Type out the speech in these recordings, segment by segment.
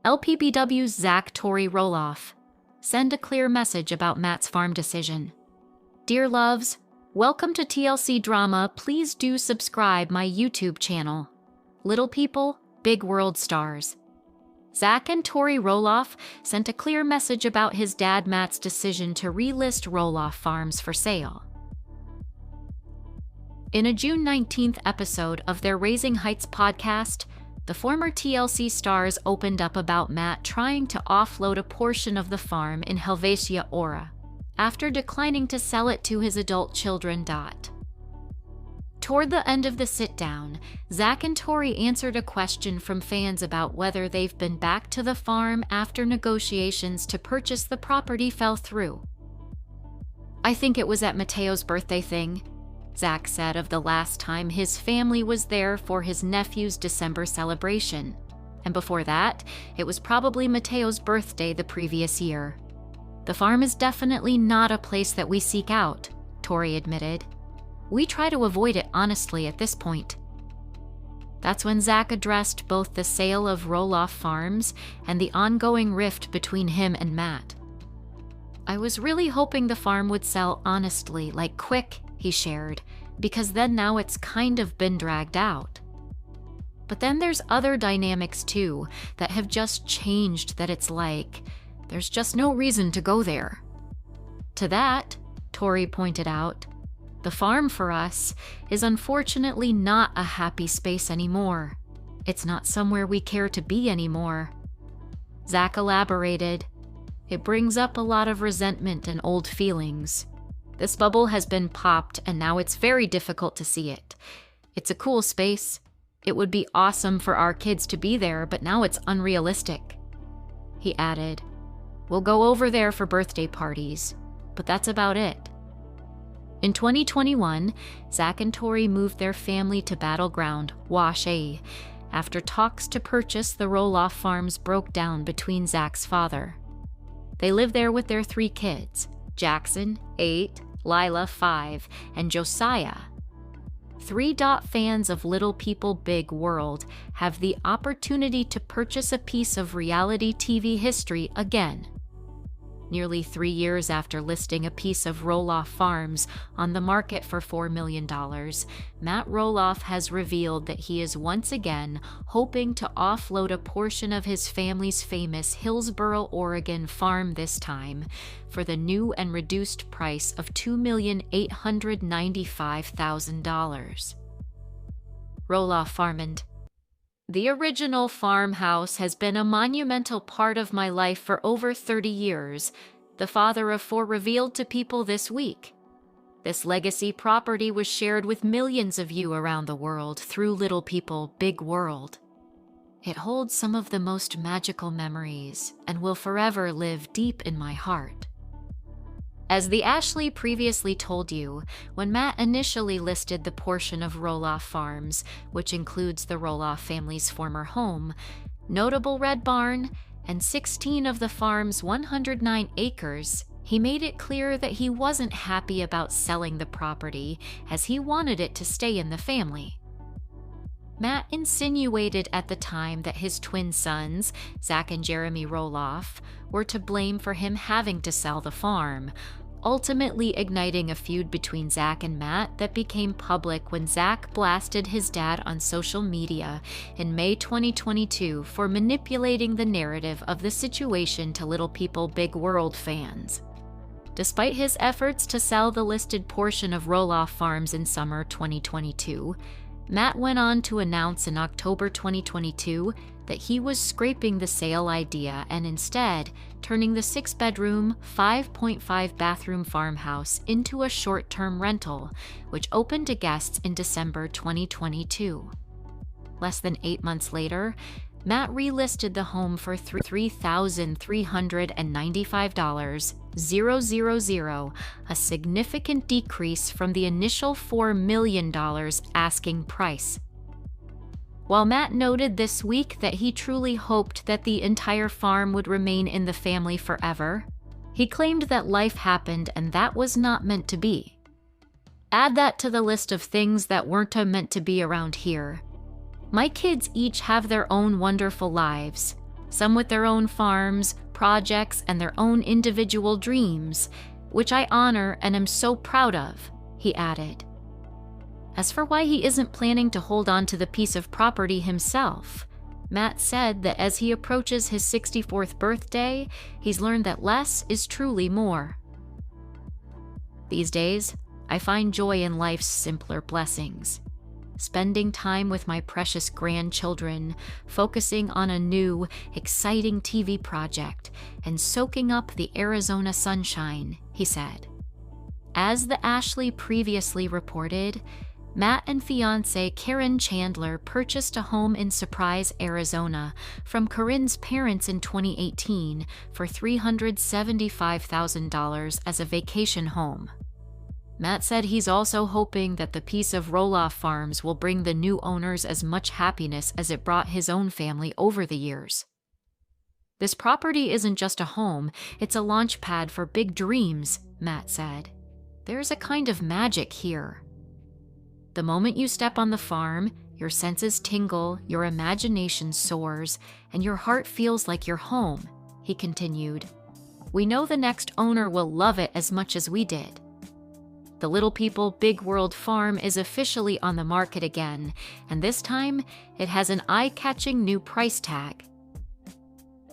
LPBW's Tori Roloff. Send a clear message about Matt's farm decision. Dear loves, welcome to TLC Drama. Please do subscribe my YouTube channel. Little People, Big World Stars. Zach and Tori Roloff sent a clear message about his dad Matt's decision to relist Roloff Farms for sale. In a June 19th episode of their Raising Heights podcast, the former TLC stars opened up about Matt trying to offload a portion of the farm in Helvetia Aura, after declining to sell it to his adult children. Toward the end of the sit-down, Zach and Tori answered a question from fans about whether they've been back to the farm after negotiations to purchase the property fell through. I think it was at Mateo's birthday thing, Zach said of the last time his family was there for his nephew's December celebration. And before that, it was probably Mateo's birthday the previous year. The farm is definitely not a place that we seek out, Tori admitted. We try to avoid it honestly at this point. That's when Zach addressed both the sale of Roloff Farms and the ongoing rift between him and Matt. I was really hoping the farm would sell honestly, like quick, he shared, because then now it's kind of been dragged out. But then there's other dynamics too that have just changed that it's like, there's just no reason to go there. To that, Tori pointed out, the farm for us is unfortunately not a happy space anymore. It's not somewhere we care to be anymore. Zach elaborated, it brings up a lot of resentment and old feelings. This bubble has been popped and now it's very difficult to see it. It's a cool space. It would be awesome for our kids to be there, but now it's unrealistic. He added, we'll go over there for birthday parties, but that's about it. In 2021, Zach and Tori moved their family to Battleground, Wash A, after talks to purchase the Roloff Farms broke down between Zach's father. They live there with their 3 kids, Jackson, 8, Lila, 5, and Josiah. 3 fans of Little People Big World have the opportunity to purchase a piece of reality TV history again. Nearly 3 years after listing a piece of Roloff Farms on the market for $4 million, Matt Roloff has revealed that he is once again hoping to offload a portion of his family's famous Hillsboro, Oregon farm this time for the new and reduced price of $2,895,000. Roloff farmed. The original farmhouse has been a monumental part of my life for over 30 years, the father of 4 revealed to People this week. This legacy property was shared with millions of you around the world through Little People Big World. It holds some of the most magical memories and will forever live deep in my heart. As the Ashley previously told you, when Matt initially listed the portion of Roloff Farms, which includes the Roloff family's former home, notable Red Barn, and 16 of the farm's 109 acres, he made it clear that he wasn't happy about selling the property as he wanted it to stay in the family. Matt insinuated at the time that his twin sons, Zach and Jeremy Roloff, were to blame for him having to sell the farm, ultimately igniting a feud between Zach and Matt that became public when Zach blasted his dad on social media in May 2022 for manipulating the narrative of the situation to Little People Big World fans. Despite his efforts to sell the listed portion of Roloff Farms in summer 2022, Matt went on to announce in October 2022 that he was scrapping the sale idea and instead turning the 6-bedroom, 5.5-bathroom farmhouse into a short-term rental, which opened to guests in December 2022. Less than 8 months later, Matt relisted the home for $3,395,000, a significant decrease from the initial $4 million asking price. While Matt noted this week that he truly hoped that the entire farm would remain in the family forever, he claimed that life happened and that was not meant to be. Add that to the list of things that weren't meant to be around here. My kids each have their own wonderful lives. some with their own farms, projects, and their own individual dreams, which I honor and am so proud of," he added. As for why he isn't planning to hold on to the piece of property himself, Matt said that as he approaches his 64th birthday, he's learned that less is truly more. "These days, I find joy in life's simpler blessings. Spending time with my precious grandchildren, focusing on a new, exciting TV project, and soaking up the Arizona sunshine," he said. As the Ashley previously reported, Matt and fiancée Karen Chandler purchased a home in Surprise, Arizona from Corinne's parents in 2018 for $375,000 as a vacation home. Matt said he's also hoping that the piece of Roloff Farms will bring the new owners as much happiness as it brought his own family over the years. "This property isn't just a home, it's a launch pad for big dreams," Matt said. "There's a kind of magic here. The moment you step on the farm, your senses tingle, your imagination soars, and your heart feels like you're home," he continued. "We know the next owner will love it as much as we did." The Little People Big World Farm is officially on the market again, and this time it has an eye-catching new price tag.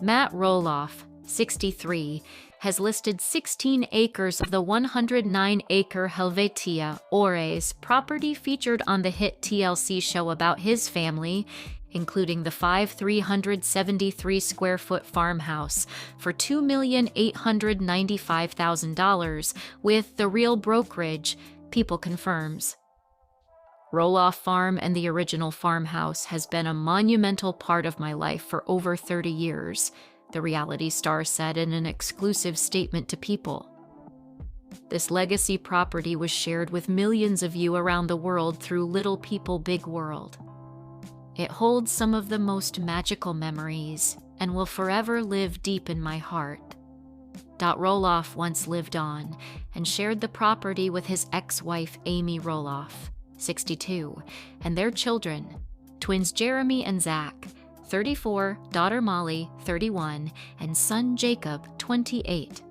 Matt Roloff, 63, has listed 16 acres of the 109-acre Helvetia Ores property featured on the hit TLC show about his family, including the 373-square-foot farmhouse, for $2,895,000 with the real brokerage, People confirms. Roloff Farm and the original farmhouse has been a monumental part of my life for over 30 years, the reality star said in an exclusive statement to People. This legacy property was shared with millions of you around the world through Little People Big World. It holds some of the most magical memories and will forever live deep in my heart. Roloff once lived on and shared the property with his ex-wife Amy Roloff, 62, and their children, twins Jeremy and Zach, 34, daughter Molly, 31, and son Jacob, 28.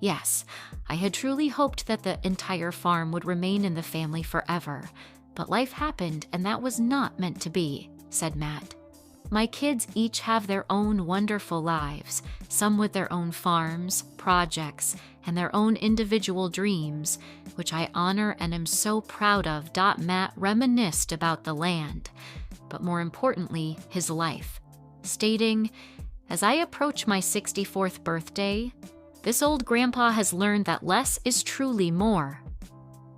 "Yes, I had truly hoped that the entire farm would remain in the family forever, but life happened and that was not meant to be," said Matt. "My kids each have their own wonderful lives, some with their own farms, projects, and their own individual dreams, which I honor and am so proud of." Matt reminisced about the land, but more importantly, his life, stating, "As I approach my 64th birthday, this old grandpa has learned that less is truly more.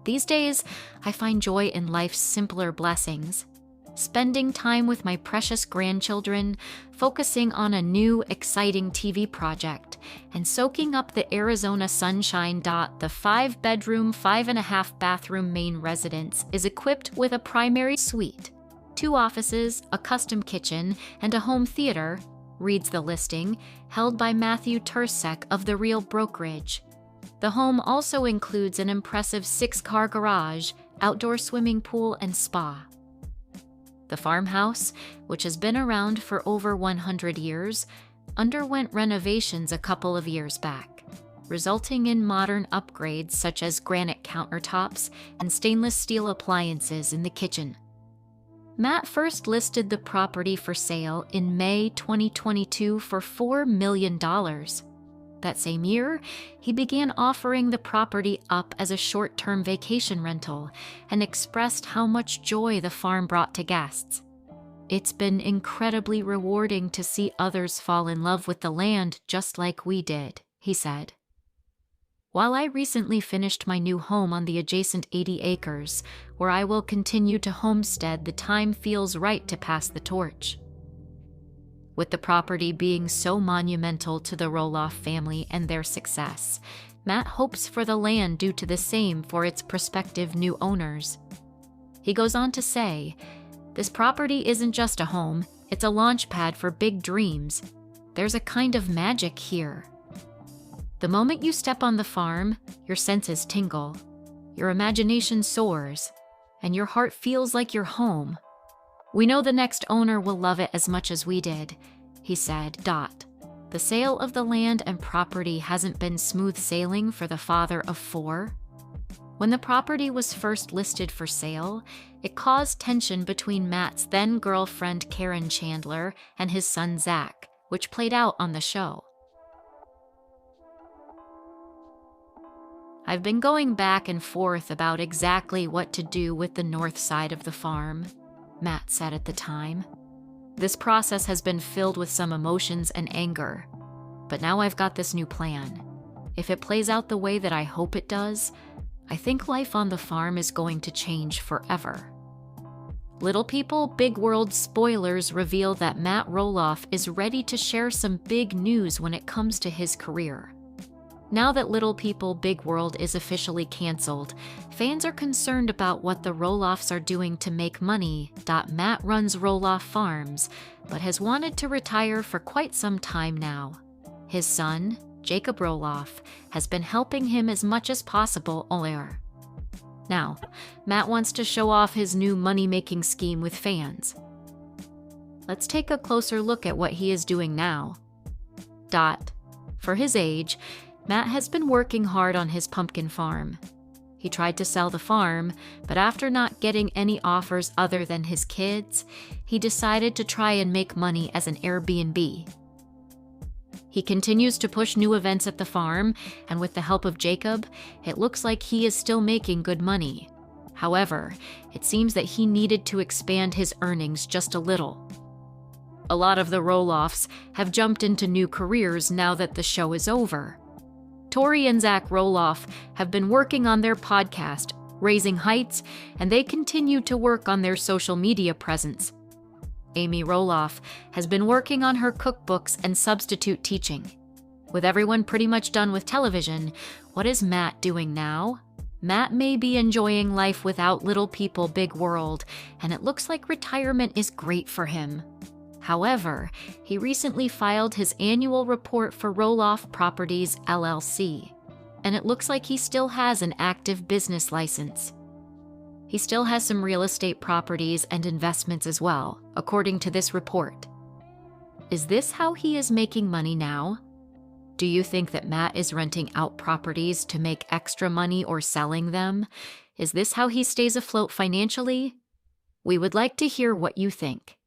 These days, I find joy in life's simpler blessings, spending time with my precious grandchildren, focusing on a new, exciting TV project, and soaking up the Arizona sunshine." The 5-bedroom, 5.5-bathroom main residence is equipped with a primary suite, 2 offices, a custom kitchen, and a home theater, reads the listing, held by Matthew Tursek of The Real Brokerage. The home also includes an impressive 6-car garage, outdoor swimming pool, and spa. The farmhouse, which has been around for over 100 years, underwent renovations a couple of years back, resulting in modern upgrades such as granite countertops and stainless steel appliances in the kitchen. Matt first listed the property for sale in May 2022 for $4 million. That same year, he began offering the property up as a short-term vacation rental and expressed how much joy the farm brought to guests. "It's been incredibly rewarding to see others fall in love with the land just like we did," he said. "While I recently finished my new home on the adjacent 80 acres, where I will continue to homestead, the time feels right to pass the torch." With the property being so monumental to the Roloff family and their success, Matt hopes for the land do to the same for its prospective new owners. He goes on to say, "This property isn't just a home, it's a launch pad for big dreams. There's a kind of magic here. The moment you step on the farm, your senses tingle, your imagination soars, and your heart feels like you're home. We know the next owner will love it as much as we did, he said. The sale of the land and property hasn't been smooth sailing for the father of 4. When the property was first listed for sale, it caused tension between Matt's then-girlfriend Karen Chandler and his son Zach, which played out on the show. I've been going back and forth about exactly what to do with the north side of the farm, Matt said at the time. This process has been filled with some emotions and anger, but now I've got this new plan. If it plays out the way that I hope it does, I think life on the farm is going to change forever. Little People, Big World spoilers reveal that Matt Roloff is ready to share some big news when it comes to his career. Now that Little People, Big World is officially canceled, fans are concerned about what the Roloffs are doing to make money. Matt runs Roloff Farms, but has wanted to retire for quite some time now. His son, Jacob Roloff, has been helping him as much as possible. Now, Matt wants to show off his new money-making scheme with fans. Let's take a closer look at what he is doing now. For his age, Matt has been working hard on his pumpkin farm. He tried to sell the farm, but after not getting any offers other than his kids, he decided to try and make money as an Airbnb. He continues to push new events at the farm, and with the help of Jacob, it looks like he is still making good money. However, it seems that he needed to expand his earnings just a little. A lot of the Roloffs have jumped into new careers now that the show is over. Tori and Zach Roloff have been working on their podcast, Raising Heights, and they continue to work on their social media presence. Amy Roloff has been working on her cookbooks and substitute teaching. With everyone pretty much done with television, what is Matt doing now? Matt may be enjoying life without Little People, Big World, and it looks like retirement is great for him. However, he recently filed his annual report for Roloff Properties, LLC, and it looks like he still has an active business license. He still has some real estate properties and investments as well, according to this report. Is this how he is making money now? Do you think that Matt is renting out properties to make extra money or selling them? Is this how he stays afloat financially? We would like to hear what you think.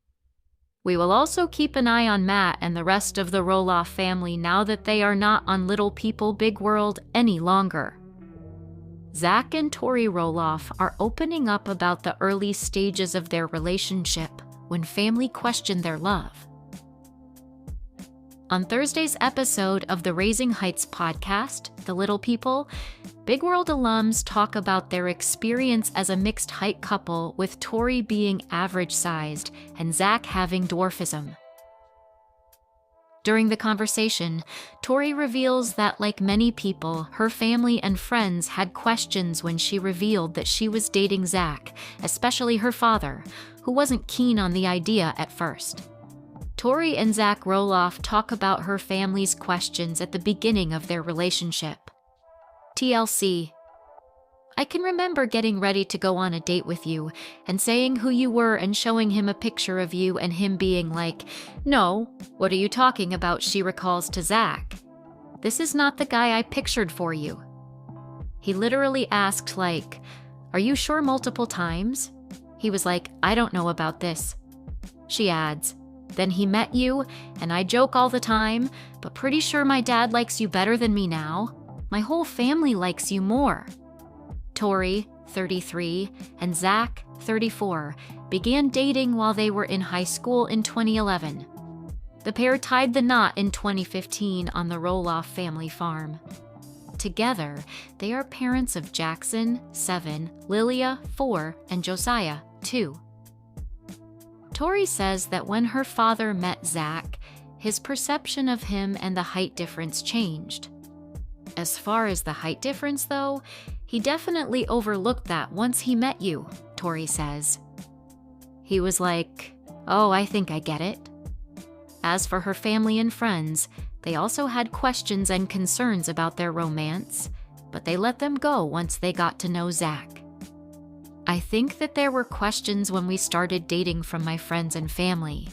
We will also keep an eye on Matt and the rest of the Roloff family now that they are not on Little People, Big World any longer. Zach and Tori Roloff are opening up about the early stages of their relationship when family questioned their love. On Thursday's episode of the Raising Heights podcast, The Little People, Big World alums talk about their experience as a mixed-height couple, with Tori being average-sized and Zach having dwarfism. During the conversation, Tori reveals that, like many people, her family and friends had questions when she revealed that she was dating Zach, especially her father, who wasn't keen on the idea at first. Tori and Zach Roloff talk about her family's questions at the beginning of their relationship. TLC. I can remember getting ready to go on a date with you and saying who you were and showing him a picture of you and him being like, "No, what are you talking about?" she recalls to Zach. "This is not the guy I pictured for you." He literally asked, like, "Are you sure?" multiple times. He was like, "I don't know about this." She adds, "Then he met you, and I joke all the time, but pretty sure my dad likes you better than me now. My whole family likes you more." Tori, 33, and Zach, 34, began dating while they were in high school in 2011. The pair tied the knot in 2015 on the Roloff family farm. Together, they are parents of Jackson, 7, Lilia, 4, and Josiah, 2. Tori says that when her father met Zach, his perception of him and the height difference changed. As far as the height difference, though, he definitely overlooked that once he met you, Tori says. He was like, "Oh, I think I get it." As for her family and friends, they also had questions and concerns about their romance, but they let them go once they got to know Zach. "I think that there were questions when we started dating from my friends and family.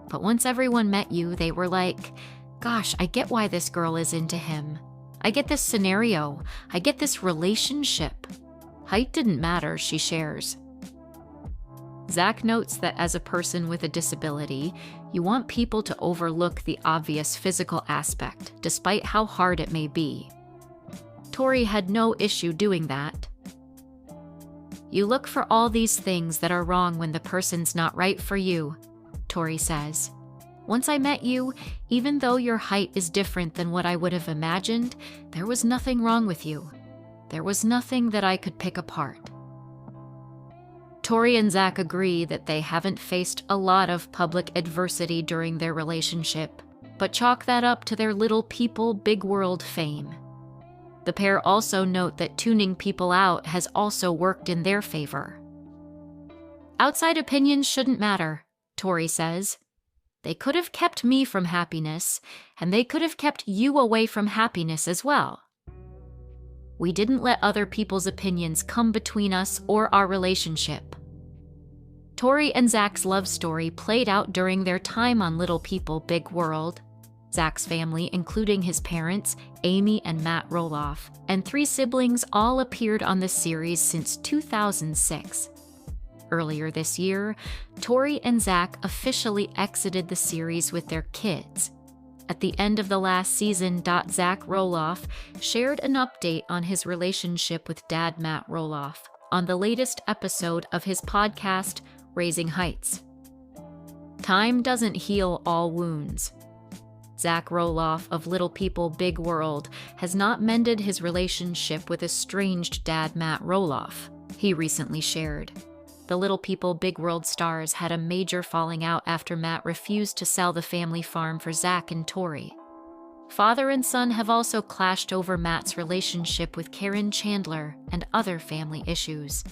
But once everyone met you, they were like, gosh, I get why this girl is into him. I get this scenario. I get this relationship. Height didn't matter, she shares. Zach notes that as a person with a disability, you want people to overlook the obvious physical aspect, despite how hard it may be. Tori had no issue doing that. You look for all these things that are wrong when the person's not right for you, Tori says. Once I met you, even though your height is different than what I would have imagined, there was nothing wrong with you. There was nothing that I could pick apart. Tori and Zach agree that they haven't faced a lot of public adversity during their relationship, but chalk that up to their little people, big world fame. The pair also note that tuning people out has also worked in their favor. Outside opinions shouldn't matter, Tori says. They could have kept me from happiness, and they could have kept you away from happiness as well. We didn't let other people's opinions come between us or our relationship. Tori and Zach's love story played out during their time on Little People, Big World. Zach's family, including his parents, Amy and Matt Roloff, and 3 siblings all appeared on the series since 2006. Earlier this year, Tori and Zach officially exited the series with their kids. At the end of the last season, Zach Roloff shared an update on his relationship with dad Matt Roloff on the latest episode of his podcast, Raising Heights. Time doesn't heal all wounds. Zach Roloff of Little People, Big World has not mended his relationship with estranged dad Matt Roloff, he recently shared. The Little People, Big World stars had a major falling out after Matt refused to sell the family farm for Zach and Tori. Father and son have also clashed over Matt's relationship with Karen Chandler and other family issues.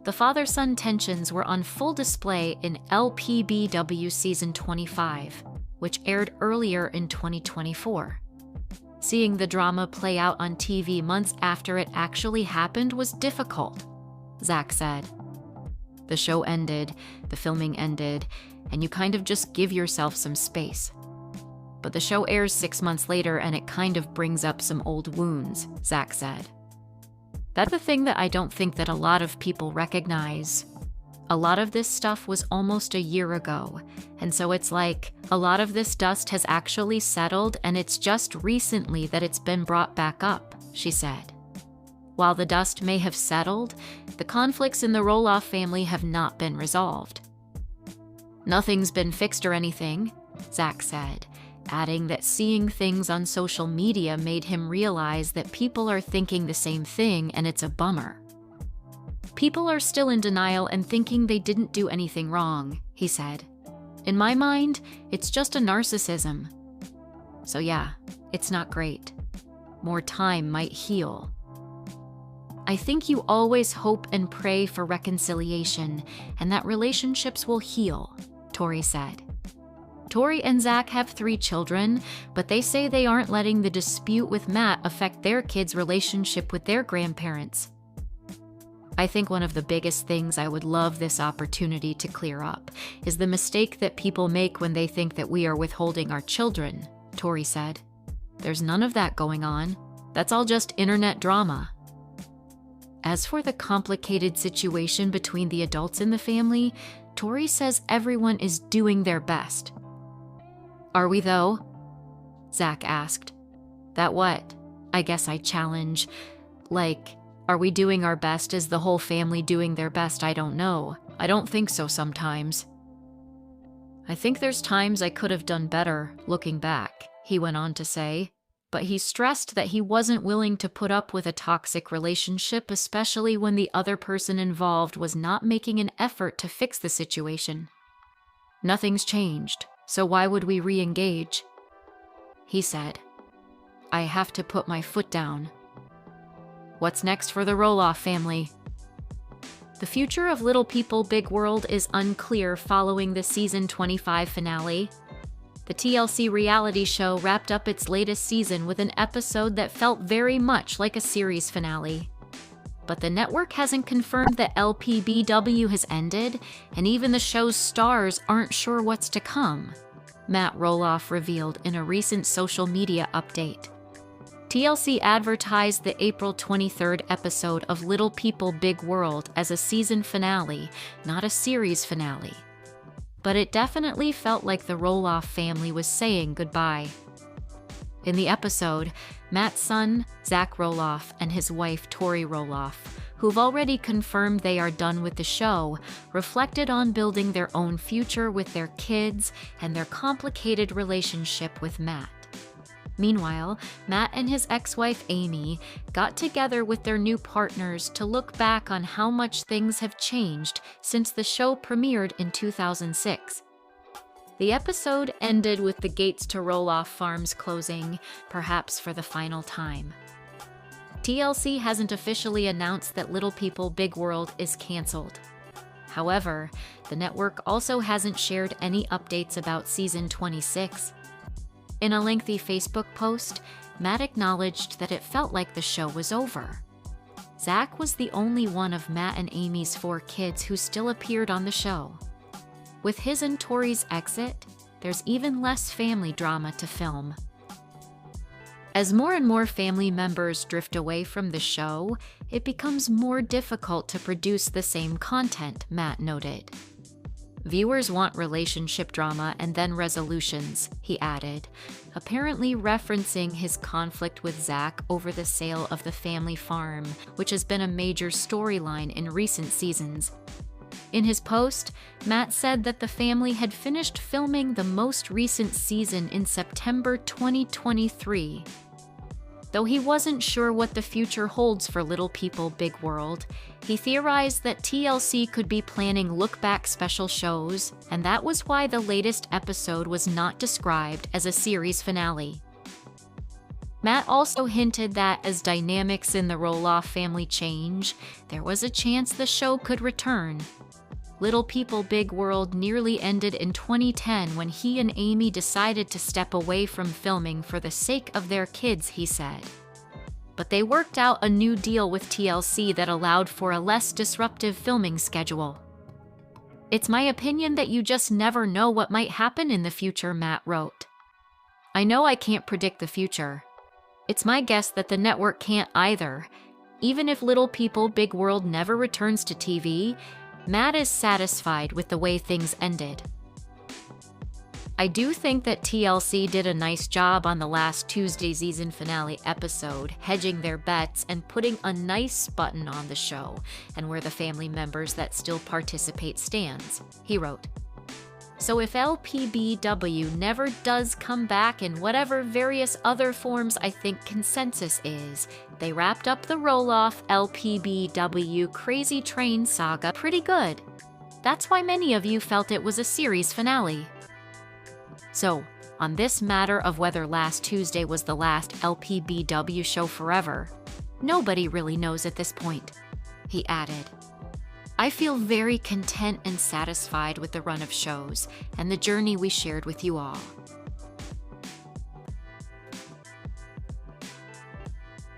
The father-son tensions were on full display in LPBW Season 25, which aired earlier in 2024. Seeing the drama play out on TV months after it actually happened was difficult, Zach said. The show ended, the filming ended, and you kind of just give yourself some space. But the show airs 6 months later and it kind of brings up some old wounds, Zach said. That's the thing that I don't think that a lot of people recognize. A lot of this stuff was almost a year ago, and so it's like a lot of this dust has actually settled and it's just recently that it's been brought back up, she said. While the dust may have settled, the conflicts in the Roloff family have not been resolved. Nothing's been fixed or anything, Zach said, adding that seeing things on social media made him realize that people are thinking the same thing and it's a bummer. People are still in denial and thinking they didn't do anything wrong, he said. In my mind, it's just a narcissism. So yeah, it's not great. More time might heal. I think you always hope and pray for reconciliation and that relationships will heal, Tori said. Tori and Zach have 3 children, but they say they aren't letting the dispute with Matt affect their kids' relationship with their grandparents. I think one of the biggest things I would love this opportunity to clear up is the mistake that people make when they think that we are withholding our children, Tori said. There's none of that going on. That's all just internet drama. As for the complicated situation between the adults in the family, Tori says everyone is doing their best. Are we though? Zach asked. That what? I guess I challenge. Like, are we doing our best? Is the whole family doing their best? I don't know. I don't think so sometimes. I think there's times I could have done better, looking back, he went on to say. But he stressed that he wasn't willing to put up with a toxic relationship, especially when the other person involved was not making an effort to fix the situation. Nothing's changed, so why would we re-engage? He said, I have to put my foot down. What's next for the Roloff family? The future of Little People, Big World is unclear following the season 25 finale. The TLC reality show wrapped up its latest season with an episode that felt very much like a series finale. But the network hasn't confirmed that LPBW has ended, and even the show's stars aren't sure what's to come, Matt Roloff revealed in a recent social media update. TLC advertised the April 23rd episode of Little People Big World as a season finale, not a series finale. But it definitely felt like the Roloff family was saying goodbye. In the episode, Matt's son, Zach Roloff, and his wife, Tori Roloff, who've already confirmed they are done with the show, reflected on building their own future with their kids and their complicated relationship with Matt. Meanwhile, Matt and his ex-wife Amy got together with their new partners to look back on how much things have changed since the show premiered in 2006. The episode ended with the gates to Roloff Farms closing, perhaps for the final time. TLC hasn't officially announced that Little People Big World is canceled. However, the network also hasn't shared any updates about season 26. In a lengthy Facebook post, Matt acknowledged that it felt like the show was over. Zach was the only one of Matt and Amy's 4 kids who still appeared on the show. With his and Tori's exit, there's even less family drama to film. As more and more family members drift away from the show, it becomes more difficult to produce the same content, Matt noted. Viewers want relationship drama and then resolutions, he added, apparently referencing his conflict with Zach over the sale of the family farm, which has been a major storyline in recent seasons. In his post, Matt said that the family had finished filming the most recent season in September 2023. Though he wasn't sure what the future holds for Little People Big World, he theorized that TLC could be planning look-back special shows, and that was why the latest episode was not described as a series finale. Matt also hinted that as dynamics in the Roloff family change, there was a chance the show could return. Little People Big World nearly ended in 2010 when he and Amy decided to step away from filming for the sake of their kids, he said. But they worked out a new deal with TLC that allowed for a less disruptive filming schedule. "It's my opinion that you just never know what might happen in the future," Matt wrote. "I know I can't predict the future. It's my guess that the network can't either. Even if Little People Big World never returns to TV, Matt is satisfied with the way things ended. I do think that TLC did a nice job on the last Tuesday season finale episode, hedging their bets and putting a nice button on the show and where the family members that still participate stands," he wrote. So if LPBW never does come back in whatever various other forms I think consensus is, they wrapped up the Roloff LPBW Crazy Train saga pretty good. That's why many of you felt it was a series finale. So, on this matter of whether last Tuesday was the last LPBW show forever, nobody really knows at this point, he added. I feel very content and satisfied with the run of shows and the journey we shared with you all.